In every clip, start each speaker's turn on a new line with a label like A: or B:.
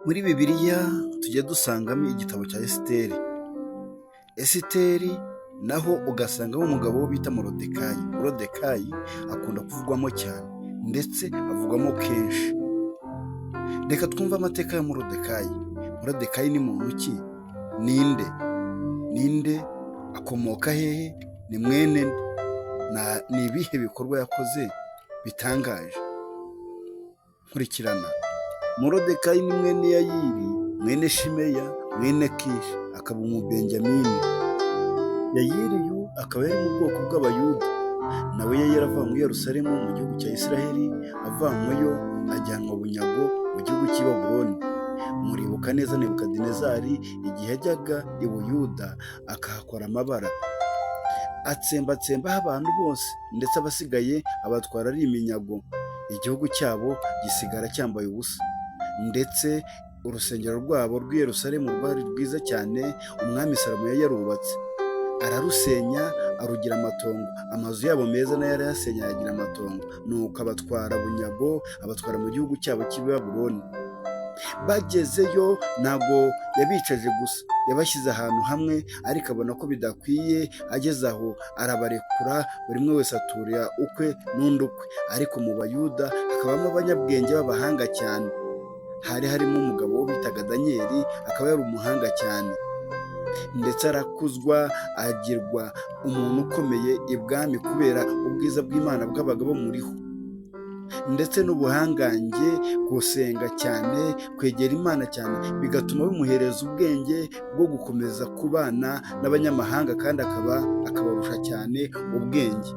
A: Muri Bibiliya tujya dusangamo igitabo cya Esiteri. Esiteri naho ugasangamo umugabo wo bita Morodekayi. Morodekayi akunda kuvugwamo cyane ndetse avugwamo kenshi. Reka twumve amateka ya Morodekayi. Morodekayi ni muntu ki? Ninde? Akomoka hehe? Ni mwene nde? Ni ibihe bikorwa yakoze bitangaje? Nkurikirana. Morodekayi ni mwene Yayiri, mwene Shimeya, mwene Kishi, akaba umubenjamini. Yayiri uyu akaba yari mu bwoko bw'Abayuda, nawe yari yarava muri Yerusalemu mu gihugu cya Isiraheli, avanyweyo ajyanwa bunyago mu gihugu cy'i Babuloni. Muribuka neza Nebukadinezari igihe yajyaga i Buyuda akahakora amabara, atsembatsembaho abantu bose, ndetse abasigaye abatwara ari iminyago. Igihugu cyabo gisigara cyambaye ubusa, ndetse urusengero rwabo rw'i Yerusalemu rwari rwiza cyane. Umwami Salomo yari yarubatse, ararusenya arugira amatongo. Amazu yabo meza nayo yarayasenya ayagira amatongo, nuko abatwara bunyago, abatwara mu gihugu cyabo cy'i Babuloni. Bagezeyo ntabwo yabicaje gusa, yabashyize ahantu hamwe, ariko abona ko bidakwiye. Ageze aho arabarekura, buri umwe wese aturira ukwe n'undi ukwe. Ariko mu Bayuda hakabamo abanyabwenge b'abahanga cyane. Hari harimo umugabo wo bitaga Daniyeli, akaba yari umuhanga cyane, ndetse arakuzwa agirwa umuntu ukomeye ibwami kubera ubwiza bw'Imana bwabaga bumuriho, ndetse n'ubuhangange, gusenga cyane, kwegera Imana cyane, bigatuma bimuhereza ubwenge bwo gukomeza kubana n'abanyamahanga, kandi akabarusha cyane ubwenge.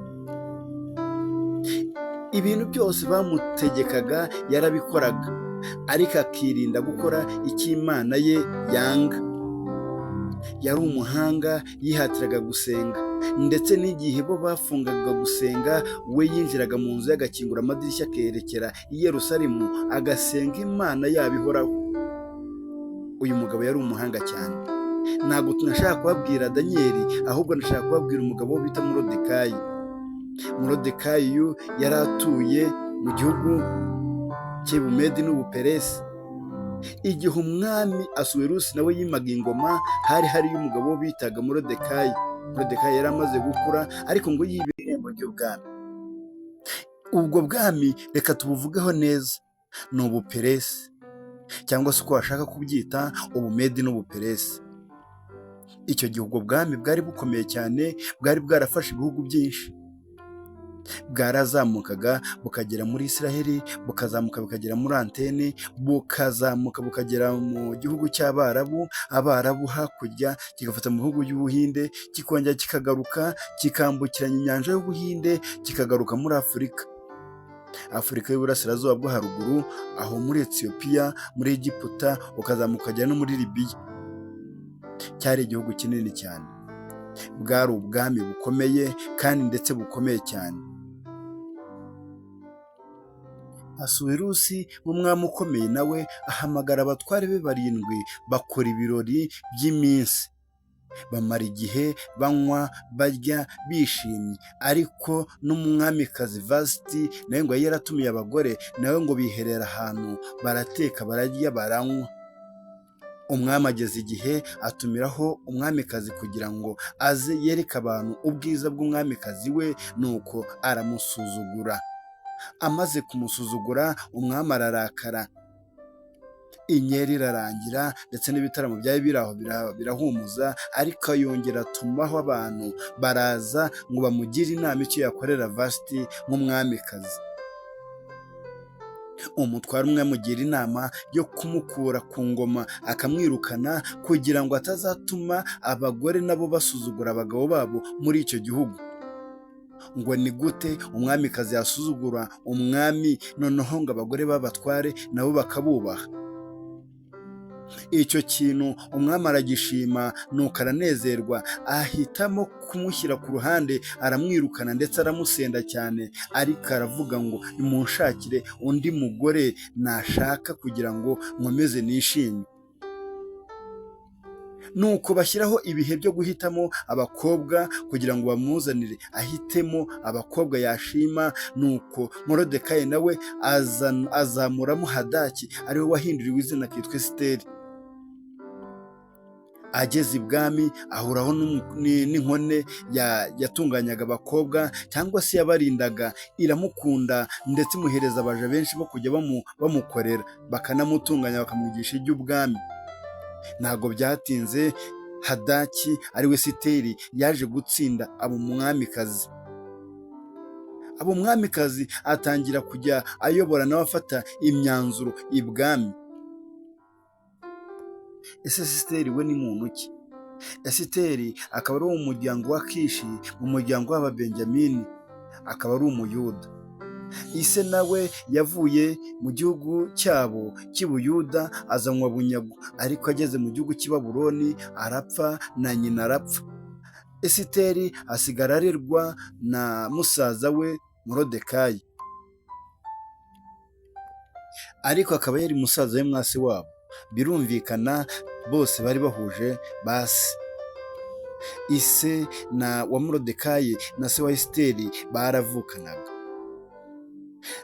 A: Ibintu byose bamutegekaga yarabikoraga, ariko akirinda gukora icyo Imana ye yanga. Yari umuhanga, yihatiraga gusenga, ndetse n'igihe bo bafungaga gusenga, we yinjiraga mu nzu ye agakingura amadirishya akerekera i Yerusalemu agasenga Imana yabo ihoraho. Uyu mugabo yari umuhanga cyane. Ntabwo tunashaka kubabwira Daniyeli, ahubwo nashaka kubabwira umugabo wo bita Morodekayi. Morodekayi uyu yari atuye mu gihugu cy'Ubumedi n'Ubuperesi. Igihe umwami Asuwerusi nawe yimaga ingoma, hariyo umugabo wo bitaga Morodekayi. Morodekayi yari amaze gukura, ariko ngo yibe irembo ry'ubwami. Ubwo bwami reka tubuvugeho neza, ni Ubuperesi, cyangwa se uko washaka kubyita Ubumedi n'Ubuperesi. Icyo gihe ubwo bwami bwari bukomeye cyane, bwari bwarafashe ibihugu byinshi. Bwarazamukaga bukagera muri Isiraheli, bukazamuka bukagera muri Antene, bukazamuka bukagera mu gihugu cy'Abarabu, Abarabu hakurya kigafata mu bihugu by'Ubuhinde, kikongera kikagaruka kikambukiranya inyanja y'Ubuhinde, kikagaruka muri Afurika y'Uburasirazuba bwo haruguru, aho muri Etiyopiya, muri Egiputa, ukazamuka ukagera no muri Libiya. Cyari igihugu kinini cyane. Bwari ubwami bukomeye kandi ndetse bukomeye cyane. Asuwerusi w'umwami ukomeye nawe ahamagara abatware be 7 bakora ibirori by'iminsi. Bamara igihe banywa, barya, bishimye. Ariko n'umwamikazi Vasiti nawe ngo yari yaratumiye abagore, nawe ngo biherera ahantu, barateka, bararya, baranywa. Umwami ageze igihe atumiraho umwamikazi kugira ngo aze yereke abantu ubwiza bw'umwamikazi we, nuko aramusuzugura. Amaze kumusuzugura, umwami ararakara, inkeri irarangira, ndetse n'ibitaramo byari biraho birahumuza. Ariko yongera atumaho abantu, baraza ngo bamugire inama icyo yakorera Vasiti nk'umwamikazi. Umutware umwe amugira inama yo kumukura ku ngoma, akamwirukana, kugira ngo atazatuma abagore nabo basuzugura abagabo babo muri icyo gihugu. Ngo ni gute umwamikazi yasuzugura umwami, noneho ngo abagore b'abatware nabo bakabubaha? Icyo kintu umwami aragishima, nuko aranezerwa, ahitamo kumushyira ku ruhande, aramwirukana ndetse aramusenda cyane. Ariko aravuga ngo nimunshakire undi mugore nashaka kugira ngo nkomeze nishime. nuko bashyiraho ibihe byo guhitamo abakobwa kugira ngo bamuzanire ahitemo abakobwa yashima. Nuko Moridekayi nawe azamuramo Hadaki ariwe wahinduriwe izina akitwa Esiteri. Ageze ibwami ahuraho n'inkone yatunganyaga abakobwa cyangwa se yabarindaga, iramukunda ndetse imuhereza abaja benshi bo kujya bamukorera, bakanamutunganya bakamwigisha iby'ubwami. Ntabwo byatinze Hadaki ariwe Esiteri yaje gutsinda abo umwamikazi. Abo umwamikazi atangira kujya ayobora nawe afata imyanzuro ibwami. Ese Esiteri we ni muntu ki? Esiteri akaba ari uwo mu muryango wa Kishi, mu muryango w'Ababenjamini, akaba ari Umuyuda. Ise nawe yavuye mu gihugu cyabo cy'Ubuyuda azanywa bunyago, ariko ageze mu gihugu cy'i Babuloni arapfa, na nyina arapfa. Esiteri asigara arerwa na musaza we Moridekayi, ariko akaba yari musaza we mwase wabo. Birumvikana bose bari bahuje base. Ise wa Moridekayi na se wa Esiteri baravukanaga.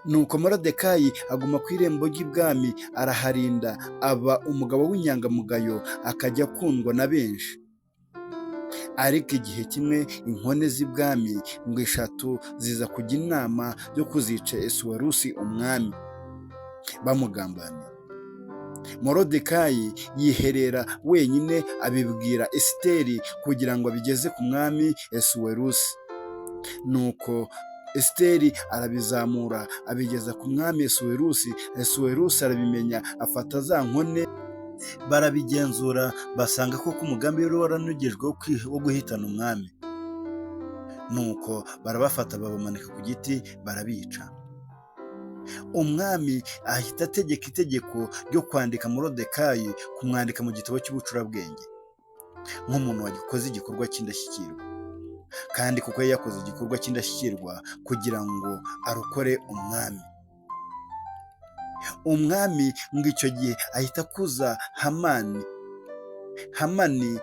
A: Nuko Moridekayi aguma ku irembo ry'ibwami araharinda, aba umugabo w'inyangamugayo, akajya akundwa na benshi. Ariko igihe kimwe inkone z'ibwami ngo 3 ziza kujya inama yo kuzica Esuwerusi umwami, bamugambanira. Moridekayi yiherera wenyine abibwira Esiteri kugira ngo abigeze ku mwami Esuwerusi. Nuko Esiteri arabizamura abigeza ku mwami Esuwerusi. Esuwerusi arabimenya, afata za nkone barabigenzura, basanga ko umugambi wari waranogejwe wo guhitana umwami. Nuko barabafata babamanika ku giti barabica. Umwami ahita ategeka itegeko ryo kwandika Moridekayi, kumwandika mu gitabo cy'ubucurabwenge nk'umuntu wakoze igikorwa cy'indashyikirwa, kandi kuko yari yakoze igikorwa cy'indashyikirwa kugira ngo arokore umwami. Umwami ngo icyo gihe ahita akuza Hamani. Hamani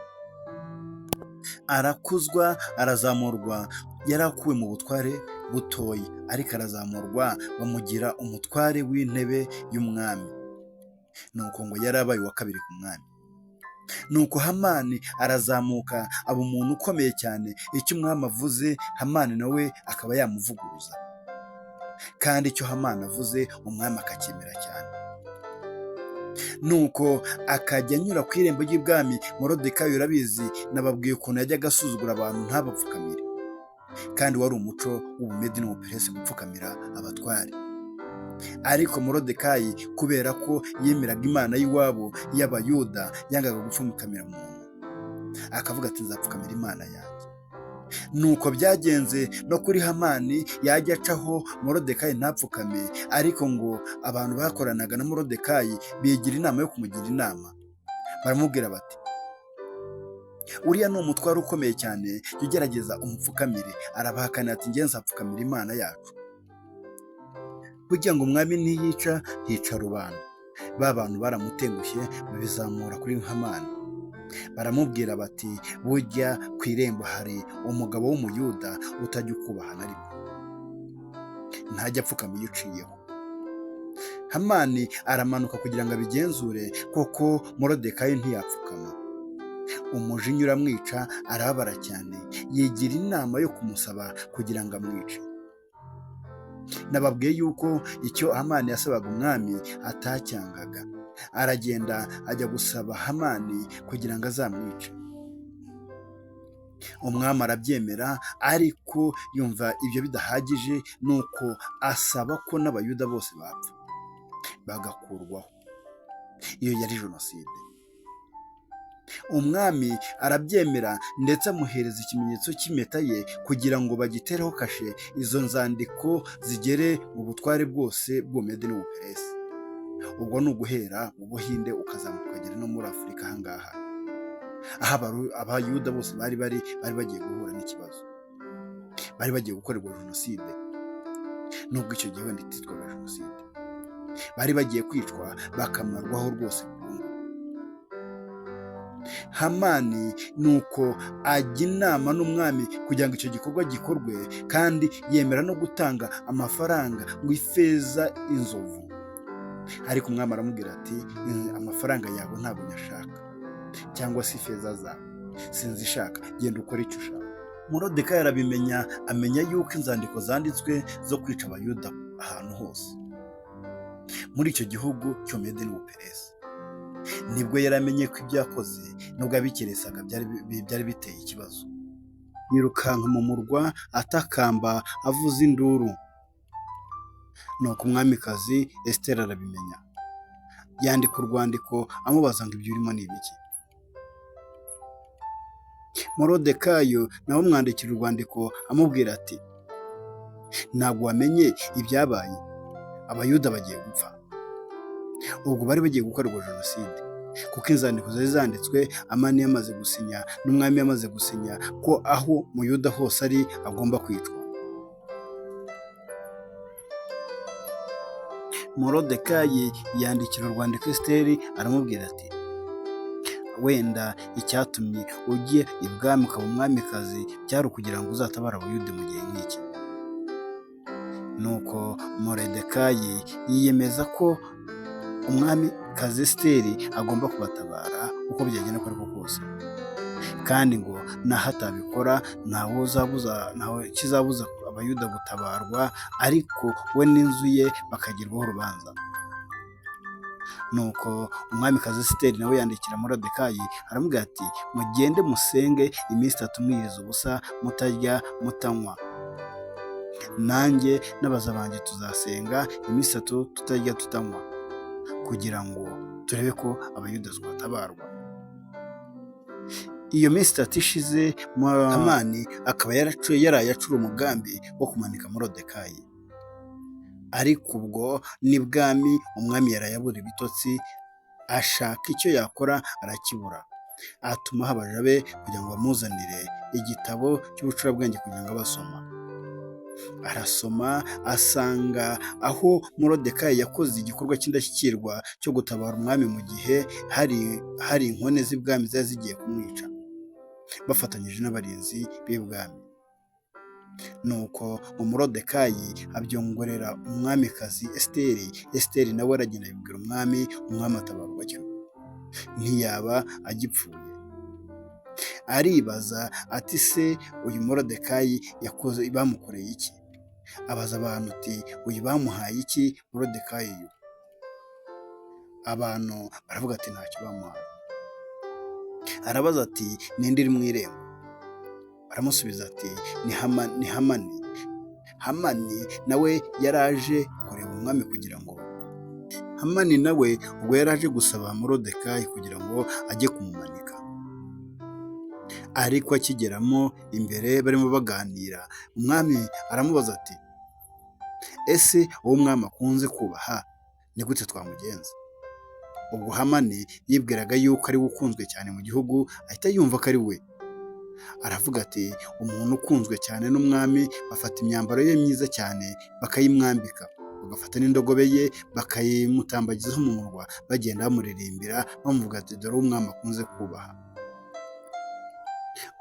A: arakuzwa, arazamurwa. Yari akuwe mu butware butoya, ariko arazamurwa bamugira umutware w'intebe y'umwami. Nuko ngo yari abaye uwa 2 ku mwami. Nuko Hamani arazamuka aba umuntu ukomeye cyane. Icyo umwami avuze Hamani nawe akaba yamuvuguruza, kandi icyo Hamani avuze umwami akacyemera cyane. Nuko akajya anyura ku irembo ry'ibwami. Moridekayi urabizi, nababwiye ukuntu yajyaga asuzugura abantu ntabapfukamire, kandi wari umuco w'Ubumedi n'Ubuperesi gupfukamira abatware. Ariko Moridekayi kubera ko yemeraga Imana y'iwabo y'Abayuda, yangaga gupfukamira umuntu, akavuga ati nzapfukamira Imana yanjye. Nuko byagenze no kuri Hamani, yajya acaho Moridekayi ntapfukame, ariko ngo abantu bakoranaga na Moridekayi bigira inama yo kumugira inama. Baramubwira bati uriya ni umutwaro ukomeye cyane, jya ugerageza umupfukamire. Arabahakana ati ngenzi nzapfukamira Imana yacu. Kugira ngo umwami ntiyica, hica rubanda. Ba bantu baramutengushye babizamura kuri Hamani. Baramubwira bati burya ku irembo hari umugabo w'Umuyuda utajya ukubaha na rimwe, ntajya apfukama iyo uciyeho. Hamani aramanuka kugira ngo abigenzure, koko Moridekayi ntiyapfukama. Umujinya uramwica, arababara cyane, yigira inama yo kumusaba kugira ngo amwice. Nababwiye yuko icyo Hamani yasabaga umwami atacyangaga. Aragenda ajya gusaba Hamani kugira ngo azamwice. Umwami arabyemera, ariko yumva ibyo bidahagije, nuko asaba ko n'Abayuda bose bapfa bagakurwaho. Iyo yari jenoside. Umwami arabyemera ndetse amuhereza ikimenyetso cy'impeta ye kugira ngo bagitereho kashe. Izo nzandiko zigere mu butware bwose bw'Ubumedi n'Ubuperesi. Ubwo ni uguhera mu Buhinde ukazamuka ukagera no muri Afurika ahangaha, aho Abayuda bose bari bagiye guhura n'ikibazo, bari bagiye gukorerwa jenoside. Nubwo icyo gihe wenda ititwaga jenoside, bari bagiye kwicwa bakamarwaho rwose burundu. Hamani nuko ajya inama n'umwami kugira ngo icyo gikorwa gikorwe, kandi yemera no gutanga amafaranga ngo ifeza inzovu. Ariko umwami aramubwira ati amafaranga yawe ntabwo nyashaka, cyangwa se ifeza zawe sinzishaka, genda ukore icyo ushaka. Moridekayi arabimenya, amenya yuko inzandiko zanditswe zo kwica abayuda ahantu hose muri icyo gihugu cy'Umedi n'Ubuperesi. Nibwo yari amenye ko ibyo yakoze nubwo abikeresaga byari biteye ikibazo. Yirukanka mu murwa atakamba avuza induru. Nuko umwamikazi Esiteri arabimenya, yandika urwandiko amubaza ngo ibyo urimo ni ibiki. Moridekayi nawe amwandikira urwandiko amubwira ati ntabwo wamenye ibyabaye, abayuda bagiye gupfa. Ubwo bari bagiye gukorerwa jenoside, kuko inzandiko zari zanditswe, Amani yamaze gusinya n'umwami yamaze gusinya ko aho mu Yuda hose ari agomba kwicwa. Moridekayi yandikira urwandiko Esiteri aramubwira ati wenda icyatumye ujye ibwami ukaba umwamikazi byari ukugira ngo uzatabare abayuda mu gihe nk'iki. Nuko Moridekayi yiyemeza ko umwamikazi Esiteri agomba kubatabara uko byagenda uko ariko kose, kandi ngo naho atabikora ntawe kizabuza abayuda gutabarwa, ariko we n'inzu ye bakagirwaho urubanza. Nuko umwamikazi Esiteri nawe yandikira Moridekayi aramubwira ati mugende musenge iminsi 3 mwiriza ubusa, mutarya mutanywa, nanjye n'abaza banjye tuzasenga iminsi 3 tutarya tutanywa, kugira ngo turebe ko abayuda batabarwa. Iyo minsi 3 ishize, Hamani akaba yaraye acura umugambi wo kumanika Moridekayi. Ariko ubwo n'ibwami umwami yarayabura ibitotsi, ashaka icyo yakora arakibura. Atuma abaja be kugira ngo bamuzanire igitabo cy'ubucurabwenge kugira ngo abasoma. Arasoma asanga aho Moridekayi yakoze igikorwa cy'indashyikirwa cyo gutabara umwami mu gihe hari inkone z'ibwami zari zigiye kumwica, bafatanyije n'abarinzi b'ibwami. Nuko Moridekayi abyongorera umwamikazi Esiteri. Esiteri nawe aragenda abibwira umwami atabarwa atyo, ntiyaba agipfuye. Aribaza ati se uyu Moridekayi yakoze bamukoreye iki? Abaza abantu ati uyu bamuhaye iki Moridekayi uyu? Abantu baravuga ati ntacyo bamuhaye. Arabaza ati ninde iri mu irembo? Baramusubiza ati ni Hamani. Hamani nawe yaraje kureba umwami kugira ngo Hamani nawe ubwo yaraje gusaba Moridekayi kugira ngo ajye kumumanika. Ariko akigeramo imbere barimo baganira, umwami aramubaza ati ese uwo umwami akunze kubaha ni gute twamugenza? Ubwo Hamani yibwiraga yuko ari we ukunzwe cyane mu gihugu, ahita yumva ko ari we. Aravuga ati umuntu ukunzwe cyane n'umwami bafata imyambaro ye myiza cyane bakayimwambika, bagafata n'indogobe ye bakayimutambagizaho mu murwa, bagenda bamuririmbira bamuvuga ati dore umwami akunze kubaha.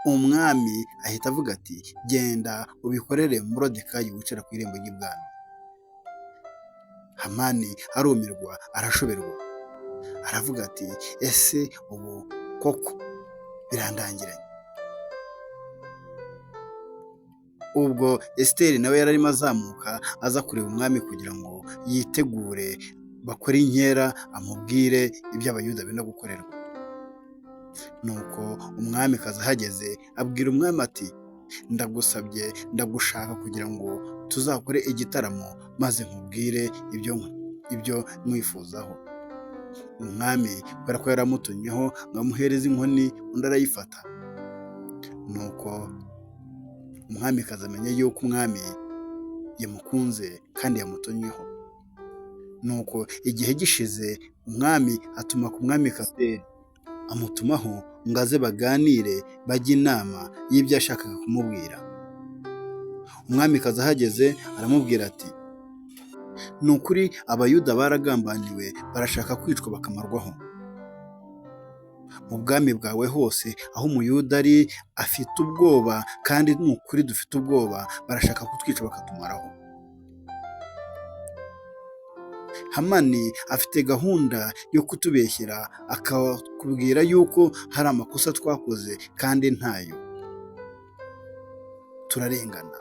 A: Umwami ahita avuga ati genda ubikorere Moridekayi wicara ku irembo ry'ibwami. Hamani arumirwa arashoberwa, aravuga ati ese ubu koko birandangiranye? Ubwo Esiteri nawe yari arimo azamuka aza kureba umwami kugira ngo yitegure bakore inkera amubwire ibyo abayuda benda gukorerwa. Nuko umwamikazi ahageze abwira umwami ati ndagusabye ndagushaka kugira ngo tuzakore igitaramo maze nkubwire ibyo mwifuzaho. Umwami kubera ko yaramutumyeho ngo amuhereze inkoni, undi arayifata. Nuko umwamikazi amenya yuko umwami yamukunze kandi yamutumyeho. Nuko igihe gishize umwami atuma ku mwamikazi amutumaho ngo aze baganire bajye inama y'ibyo yashakaga kumubwira. Umwamikazi ahageze aramubwira ati ni ukuri abayuda baragambaniwe, barashaka kwicwa bakamarwaho. mu bwami bwawe hose aho umuyuda ari afite ubwoba, kandi ni ukuri dufite ubwoba, barashaka kutwica bakatumaraho. Hamani afite gahunda yo kutubeshyera akakubwira yuko hari amakosa twakoze kandi ntayo, turarengana.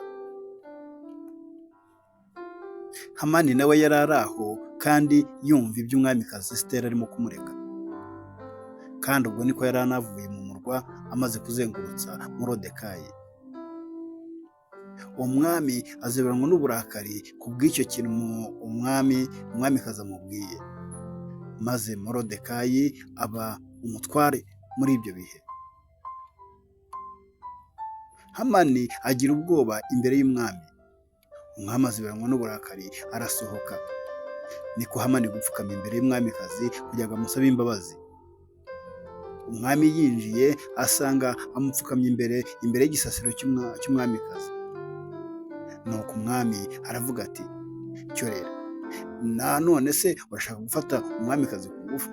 A: Hamani nawe yari ari aho kandi yumva ibyo umwamikazi Esiteri arimo kumurega, kandi ubwo niko yari anavuye mu murwa amaze kuzengurutsa Morodekayi. Umwami azeberanwa n'uburakari ku bw'icyo kintu umwamikazi amubwiye, maze Morodekayi aba umutware muri ibyo bihe. Hamani agira ubwoba imbere y'umwami. Umwami azeberanwa n'uburakari arasohoka. Niko Hamani gupfukama imbere y'umwamikazi kugira ngo amusabe imbabazi. Umwami yinjiye asanga amupfukamye imbere y'igisasiro cy'umwamikazi. Nuko umwami aravuga ati, cyorera, none se urashaka gufata umwamikazi ku ngufu?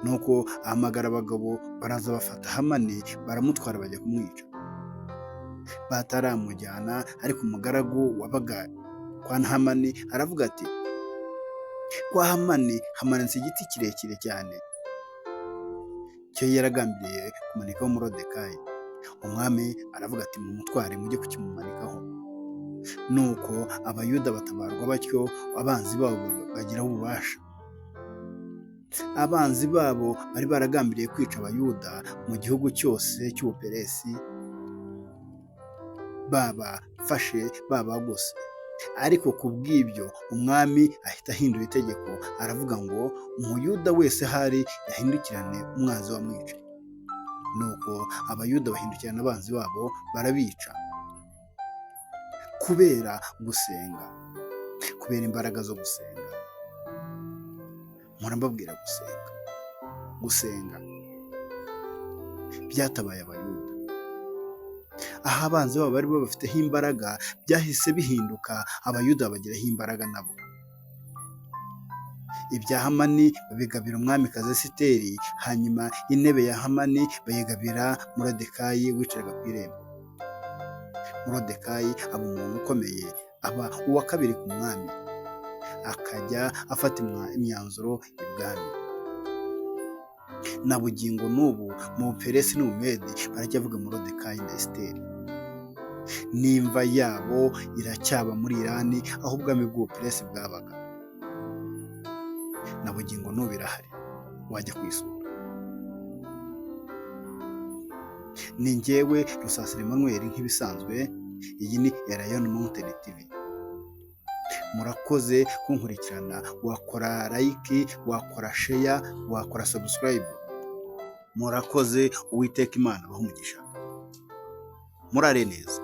A: Nuko ahamagara abagabo baraza bafata Hamani baramutwara bajya kumwica. Bataramujyana, ariko umugaragu wabaga kwa Hamani aravuga ati, kwa Hamani hamanitse igiti kirekire cyane, cyo yaragambiriye kumanikaho Morodekayi. Umwami aravuga ati, mumutware mujye kukimumanikaho. Nuko abayuda batabarwa batyo, abanzi babo bagiraho ububasha. Abanzi babo bari baragambiriye kwica abayuda mu gihugu cyose cy'Ubuperesi, babafashe babagose. Ariko ku bw'ibyo umwami ahita ahindura itegeko, aravuga ngo umuyuda wese ahari yahindukirane umwanzi wamwica. Nuko abayuda bahindukirana abanzi babo barabica, kubera gusenga, kubera imbaraga zo gusenga. Murambabwira gusenga byatabaye abayuda. Aho abanzi babo bari babafiteho imbaraga, byahise bihinduka abayuda bagiraho imbaraga nabo. Ibya Hamani babigabira umwamikazi Esiteri, hanyuma intebe ya Hamani bayigabira Morodekayi wicaraga ku irembo. Morodekayi aba umuntu ukomeye, aba uwa kabiri ku mwami, akajya afata imyanzuro ibwami. Na bugingo n'ubu mu Buperesi n'Ubumedi baracyavuga Morodekayi na Esiteri. N'imva yabo iracyaba muri Irani, aho ubwami bw'Ubuperesi bwabaga. Na bugingo n'ubu irahari, wajya kuyisura. Ni njyewe Rusasira Emmanuel nk'ibisanzwe. Iyi ni Elayon Mountain TV. Murakoze kunkurikirana, wakora like, wakora share, wakora subscribe. Murakoze, Uwiteka Imana abahe umugisha. Murare neza.